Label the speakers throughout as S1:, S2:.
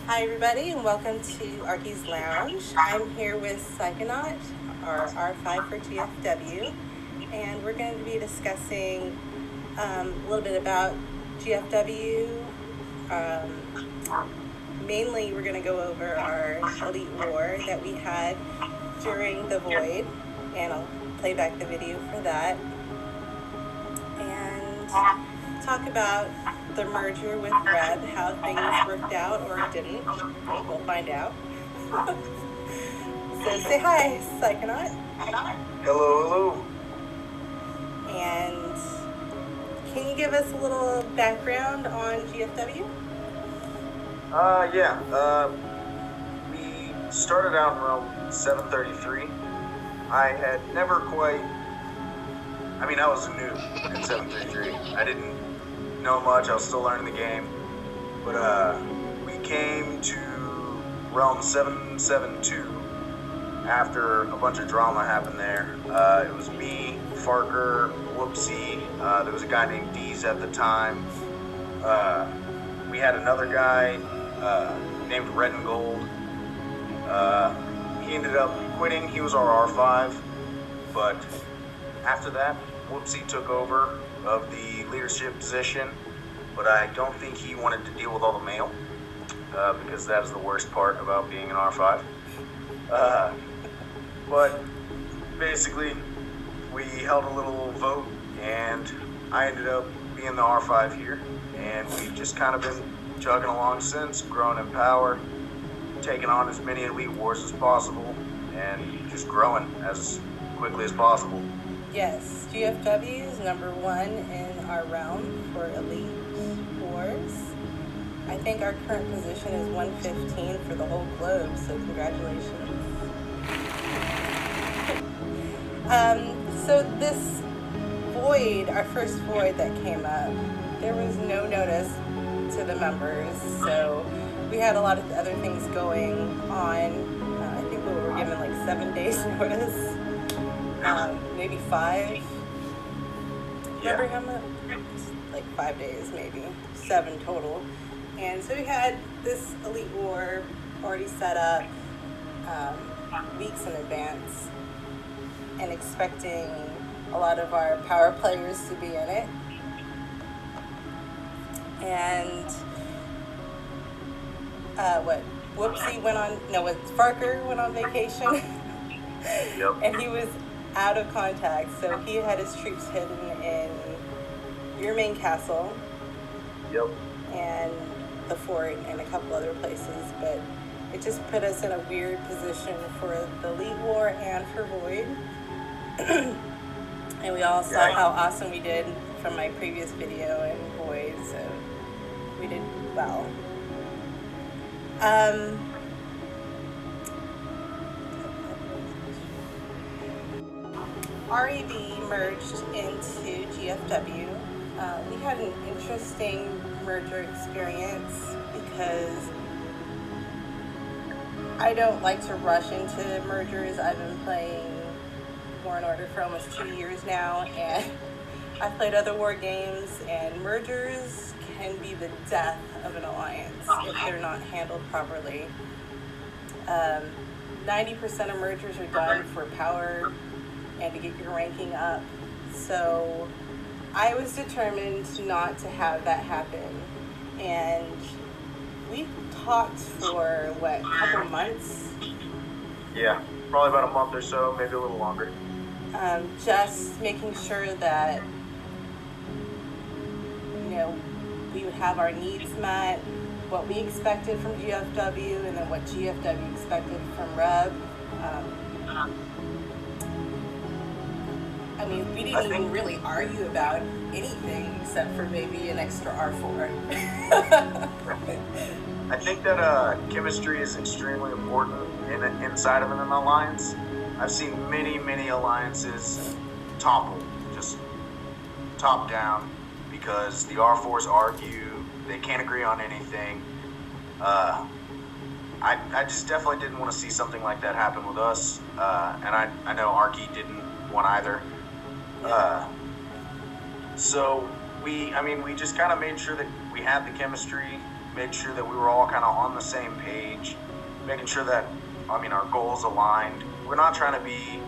S1: Hi everybody and welcome to Arky's Lounge. I'm here with Sykonaught, our R5 for GFW, and we're going to be discussing a little bit about GFW. Mainly we're going to go over our Elite War that we had during the Void, and I'll play back the video for that, and talk about the merger with Red, how things worked out or didn't. We'll find out. So say hi, Sykonaught.
S2: Hello.
S1: And can you give us a little background on GFW?
S2: We started out in realm 733. I had never quite, I was new in 733. I didn't know much, I was still learning the game. But we came to realm 772 after a bunch of drama happened there. It was me, Farker, Whoopsie, there was a guy named Deez at the time. We had another guy named Red and Gold. He ended up quitting. He was our R5, but after that, Whoopsie took over of the leadership position, but I don't think he wanted to deal with all the mail, because that is the worst part about being an R5. But basically, we held a little vote, and I ended up being the R5 here, and we've just kind of been chugging along since, growing in power, taking on as many Elite Wars as possible, and just growing as quickly as possible.
S1: Yes, GFW is number 1 in our realm for Elite Wars. I think our current position is 115 for the whole globe, so congratulations. So this void, our first void that came up, there was no notice to the members, so we had a lot of other things going on. I think we were given like 7 days notice, maybe 5. Remember how much? Like 5 days, maybe 7 total. And so we had this Elite War already set up weeks in advance, and expecting a lot of our power players to be in it. And Farker went on vacation.
S2: Yep.
S1: And he was out of contact, so he had his troops hidden in your main castle.
S2: Yep.
S1: And the fort and a couple other places, but it just put us in a weird position for the Elite War and for Void. And we all saw how awesome we did from my previous video in Void, so we did well. REV merged into GFW. We had an interesting merger experience because I don't like to rush into mergers. I've been playing War and Order for almost 2 years now, and I've played other war games, and mergers can be the death of an alliance if they're not handled properly. 90% of mergers are done for power and to get your ranking up, so I was determined not to have that happen, and we talked for, a couple months?
S2: Yeah, probably about a month or so, maybe a little longer.
S1: Just making sure that, we would have our needs met, what we expected from GFW, and then what GFW expected from Reb. We didn't even really argue about anything except for maybe an extra R4.
S2: I think that chemistry is extremely important inside of an alliance. I've seen many alliances topple, just top down, because the R4s argue, they can't agree on anything. I just definitely didn't want to see something like that happen with us, and I know Arky didn't want either. So we just kind of made sure that we had the chemistry made sure that we were all kind of on the same page, making sure that, our goals aligned. We're not trying to be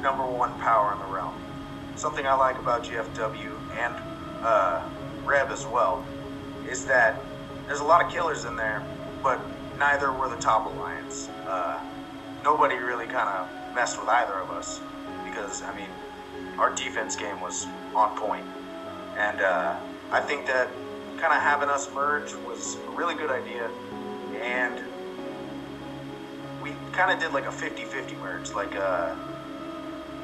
S2: number one power in the realm. Something I like about GFW and Rev as well is that there's a lot of killers in there, but neither were the top alliance. Nobody really kind of messed with either of us because, our defense game was on point. And I think that kind of having us merge was a really good idea. And we kind of did like a 50-50 merge. Like,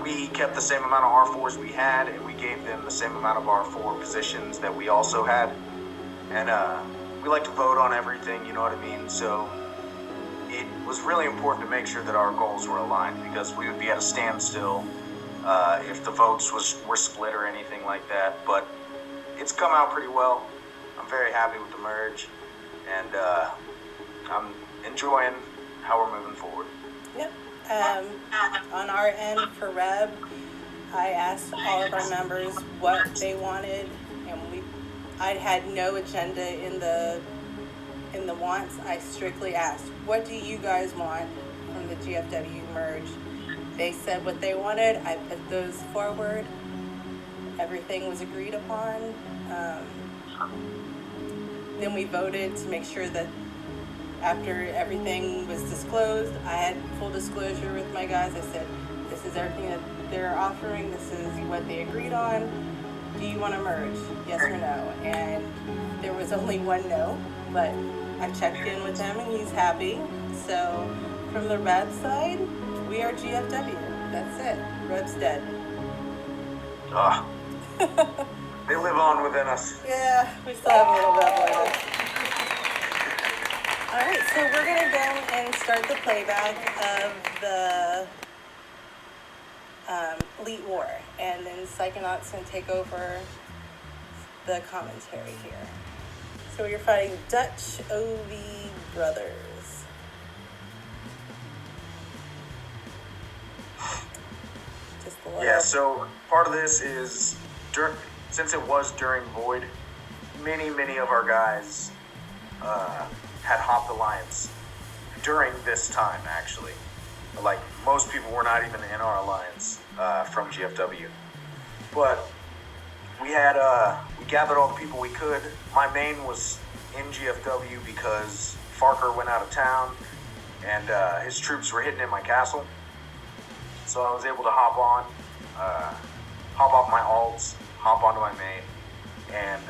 S2: we kept the same amount of R4s we had, and we gave them the same amount of R4 positions that we also had. And we like to vote on everything, you know what I mean? So it was really important to make sure that our goals were aligned because we would be at a standstill if the votes were split or anything like that. But it's come out pretty well. I'm very happy with the merge, and I'm enjoying how we're moving forward.
S1: Yep. On our end for Reb, I asked all of our members what they wanted, and I had no agenda in the wants. I strictly asked, what do you guys want from the GFW merge? They said what they wanted. I put those forward. Everything was agreed upon. Then we voted to make sure that after everything was disclosed, I had full disclosure with my guys. I said, this is everything that they're offering. This is what they agreed on. Do you want to merge? Yes or no? And there was only one no, but I checked in with him and he's happy. So from the Reb side, we are GFW. That's it. Reb's dead.
S2: They live on within us.
S1: Yeah, we still have a little Reb with us. All right, so we're going to go and start the playback of the Elite War, and then Sykonaught's going to take over the commentary here. So you're fighting Dutch OV Brothers. Just a little.
S2: Yeah, so part of this is, since it was during Void, many of our guys had hopped Alliance during this time, actually. Like, most people were not even in our Alliance from GFW. But we gathered all the people we could. My main was in GFW because Farker went out of town and his troops were hidden in my castle. So I was able to hop off my alts, hop onto my main, and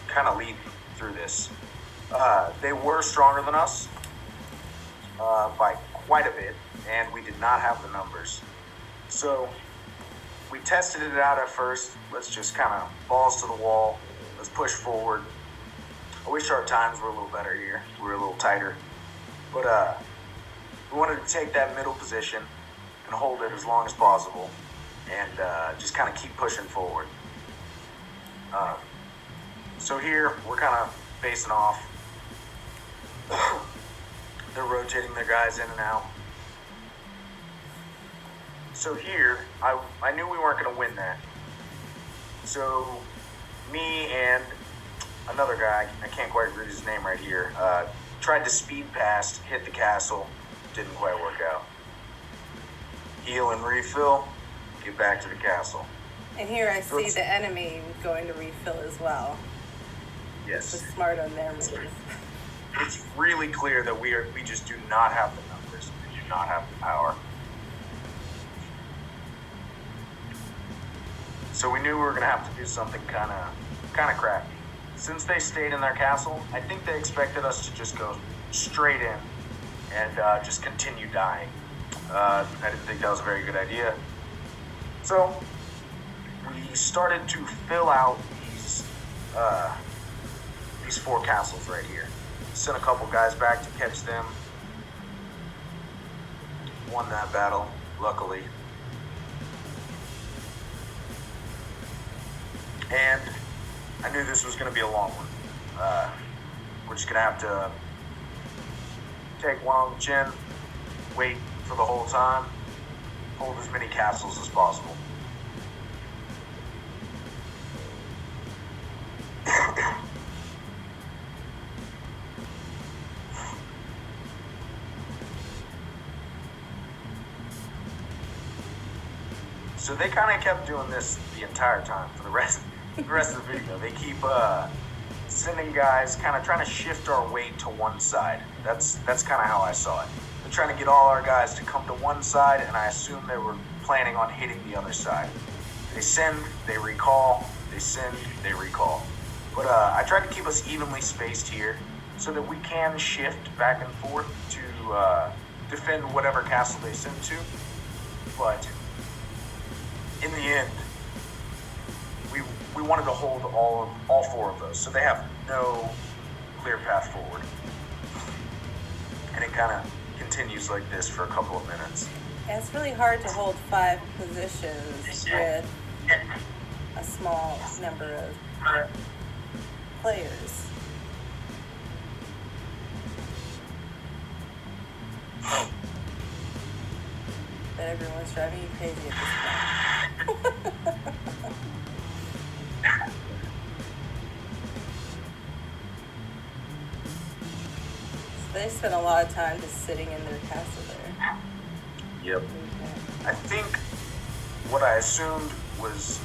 S2: kind of lead through this. They were stronger than us by quite a bit, and we did not have the numbers. So we tested it out at first. Let's just kind of balls to the wall. Let's push forward. I wish our times were a little better here. We were a little tighter. But we wanted to take that middle position and hold it as long as possible and just kind of keep pushing forward. So here, we're kind of facing off. They're rotating their guys in and out. So here, I knew we weren't going to win that. So me and another guy, I can't quite read his name right here, tried to speed past, hit the castle, didn't quite work out. Heal and refill, get back to the castle.
S1: And here I see the enemy going to refill as well.
S2: Yes.
S1: It was smart on their move.
S2: It's really clear that we just do not have the numbers. We do not have the power. So we knew we were going to have to do something kind of crafty. Since they stayed in their castle, I think they expected us to just go straight in and just continue dying. I didn't think that was a very good idea. So we started to fill out these 4 castles right here. Sent a couple guys back to catch them. Won that battle, luckily. And I knew this was going to be a long one. We're just going to have to take one on the chin, wait for the whole time, hold as many castles as possible. So they kind of kept doing this the entire time for the rest of the video. They keep sending guys, kind of trying to shift our weight to one side. That's kind of how I saw it. They're trying to get all our guys to come to one side, and I assume they were planning on hitting the other side. They send, they recall, they send, they recall. But I tried to keep us evenly spaced here so that we can shift back and forth to defend whatever castle they send to. But in the end, we wanted to hold all four of those, so they have no clear path forward. And it kind of continues like this for a couple of minutes.
S1: Yeah, it's really hard to hold 5 positions with a small number of players. But everyone's driving you crazy at this point. So they spent a lot of time just sitting in their castle there.
S2: Yep. I think what I assumed was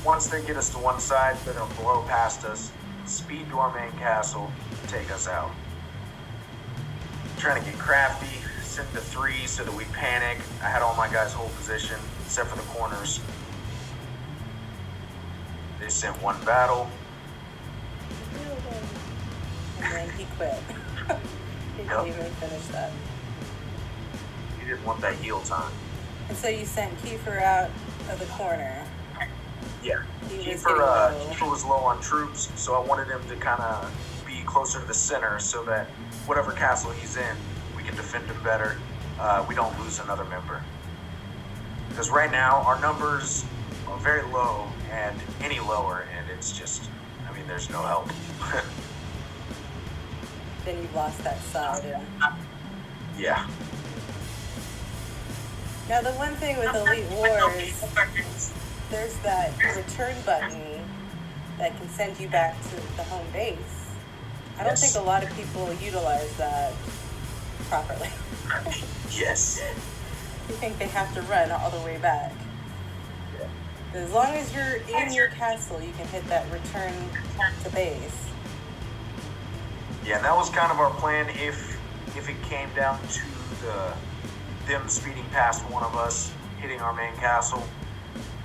S2: once they get us to one side, they're going to blow past us, speed to our main castle, take us out. Trying to get crafty, send to 3 so that we panic. I had all my guys hold position, except for the corners. They sent 1 battle.
S1: And then he quit. He didn't even finish that.
S2: He didn't want that heal time.
S1: And so you sent Kiefer out of the corner.
S2: Yeah.
S1: Kiefer
S2: was low on troops, so I wanted him to kind of be closer to the center so that whatever castle he's in, we can defend him better. We don't lose another member. Because right now, our numbers are very low, and any lower, and it's just, I mean, there's no help.
S1: Then you've lost that side. And...
S2: Yeah.
S1: Now, the one thing with Elite Wars, there's that return button that can send you back to the home base. I don't think a lot of people utilize that properly.
S2: Yes.
S1: You think they have to run all the way back. Yeah. As long as you're in your castle, you can hit that return to base.
S2: Yeah, and that was kind of our plan if it came down to them speeding past one of us, hitting our main castle.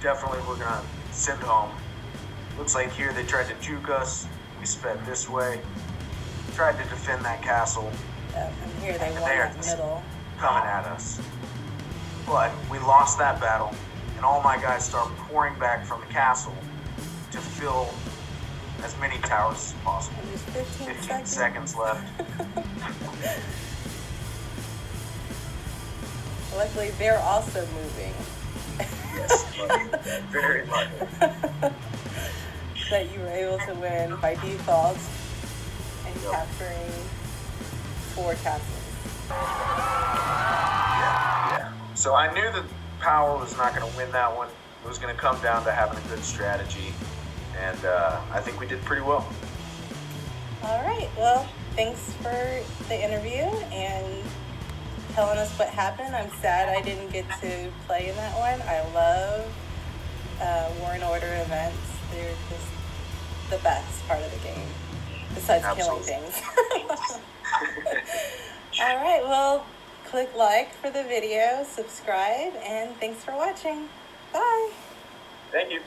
S2: Definitely we're gonna send home. Looks like here they tried to juke us. We sped this way. Tried to defend that castle.
S1: And here they won that middle.
S2: Coming at us. But we lost that battle, and all my guys start pouring back from the castle to fill as many towers as possible.
S1: And there's 15
S2: seconds left.
S1: Luckily, they're also moving.
S2: Yes, lucky. Very lucky.
S1: That you were able to win by default and capturing 4 castles.
S2: Yeah. So I knew that power was not going to win that one. It was going to come down to having a good strategy, and I think we did pretty well.
S1: All right. Well, thanks for the interview and telling us what happened. I'm sad I didn't get to play in that one. I love War and Order events. They're just the best part of the game, besides killing things. All right, well, click like for the video, subscribe, and thanks for watching. Bye.
S2: Thank you.